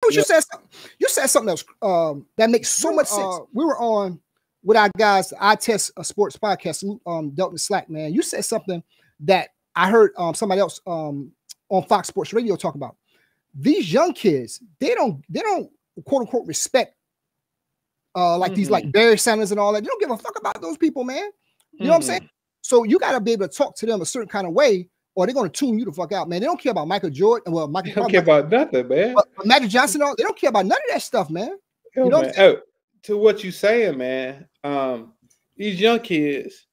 what you said. You said something else that makes so much sense. We were on with our guys, I Test a Sports podcast, Delton Slack, man. You said something that I heard somebody else on Fox Sports Radio talk about. These young kids, they don't quote unquote respect like these like Barry Sanders and all that. They don't give a fuck about those people, man. You know what I'm saying? So you got to be able to talk to them a certain kind of way, or they're going to tune you the fuck out, man. They don't care about Michael Jordan. Well, Michael, they don't care about nothing, man. But Magic Johnson, they don't care about none of that stuff, man. Yo, you know man. Oh, to what you saying, man. These young kids,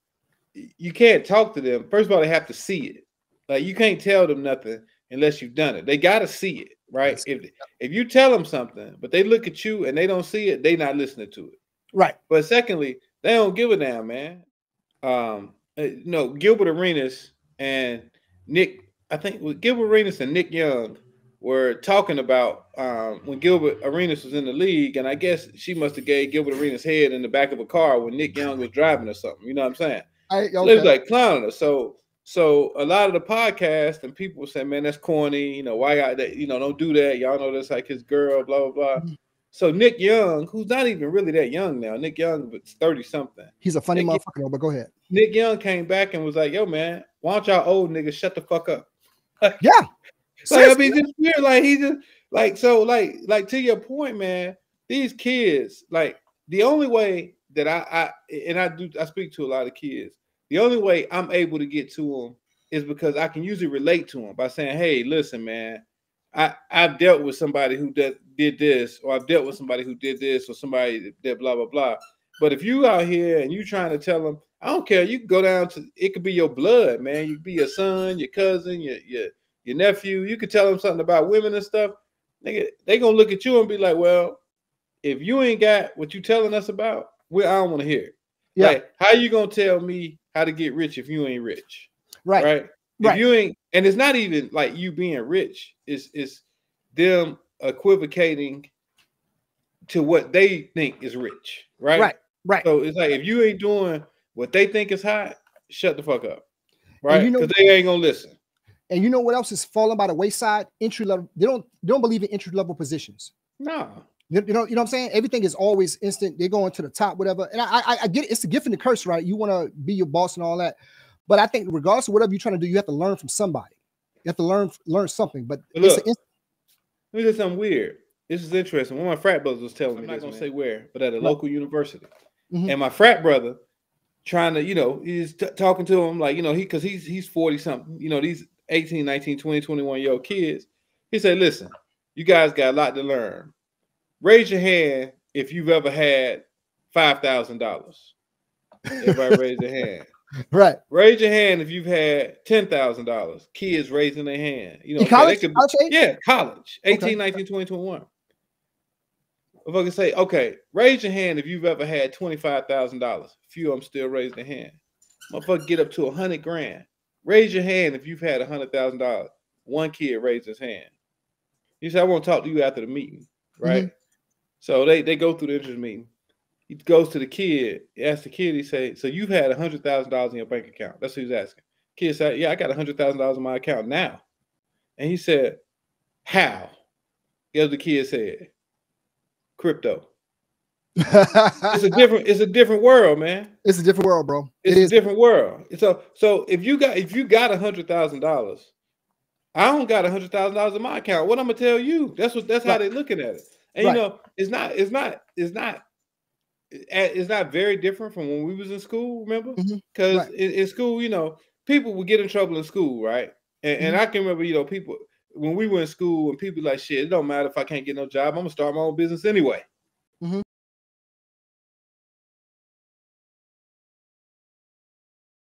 you can't talk to them. First of all, they have to see it. Like you can't tell them nothing unless you've done it. They got to see it, right? If you tell them something, but they look at you and they don't see it, they not listening to it. Right. But secondly, they don't give a damn, man. Gilbert Arenas and Nick, I think it was Gilbert Arenas and Nick Young were talking about when Gilbert Arenas was in the league, and I guess she must have gave Gilbert Arenas' head in the back of a car when Nick Young was driving or something. You know what I'm saying? Okay. So it was like clowning her. So a lot of the podcasts and people were saying, man, that's corny. You know, why y'all that, don't do that. Y'all know that's like his girl, blah, blah, blah. So Nick Young, who's not even really that young now, Nick Young was 30-something. He's a funny motherfucker, but go ahead. Nick Young came back and was like, yo, man, why don't y'all old niggas shut the fuck up? Yeah. Like, I mean, just weird. Like, he just, like, so, like, to your point, man, these kids, like, the only way that I speak to a lot of kids, the only way I'm able to get to them is because I can usually relate to them by saying, hey, listen, man, I've dealt with somebody who did this, or I've dealt with somebody who did this, or somebody that blah, blah, blah. But if you out here and you trying to tell them, I don't care, you can go down to, it could be your blood, man. You could be your son, your cousin, your nephew. You could tell them something about women and stuff. Nigga, they gonna look at you and be like, well, if you ain't got what you telling us about, I don't want to hear it. Yeah. Like, how you gonna tell me how to get rich if you ain't rich? Right. If you ain't, and it's not even like you being rich, it's them equivocating to what they think is rich, right? Right. So it's like, if you ain't doing what they think is hot, shut the fuck up, right? Because they ain't gonna listen. And you know what else is falling by the wayside? Entry level. They don't believe in entry level positions. No. You know what I'm saying? Everything is always instant. They're going to the top, whatever. And I get it. It's a gift and a curse, right? You want to be your boss and all that. But I think regardless of whatever you're trying to do, you have to learn from somebody. You have to learn something. But look, let me do something weird. This is interesting. One of my frat brothers was telling me, I'm not going to say where, but at a local university. And my frat brother trying to, he's talking to him like, because he's 40 something, these 18, 19, 20, 21-year-old kids. He said, listen, you guys got a lot to learn. Raise your hand if you've ever had $5,000. Everybody raise their hand. Right. Raise your hand if you've had $10,000. Kids raising their hand. In college? College. 18, 19, 20, 21. If I can say, okay, raise your hand if you've ever had $25,000. Few of them still raise their hand. Motherfucker get up to $100,000. Raise your hand if you've had $100,000. One kid raised his hand. He said, I want to talk to you after the meeting, right? So they go through the interest meeting. He goes to the kid. He asks the kid, he say, so you've had $100,000 in your bank account. That's what he's asking. Kid said, yeah, I got $100,000 in my account now. And he said, how? Guess what the kid said? Crypto. It's a different world, man. It's a different world, bro. It's a different world. So if you got $100,000, I don't got $100,000 in my account. What I'm gonna tell you? That's how they're looking at it. And it's not very different from when we was in school. Remember? Because in school, people would get in trouble in school, right? And I can remember, people when we were in school and people like, shit, it don't matter if I can't get no job. I'm gonna start my own business anyway.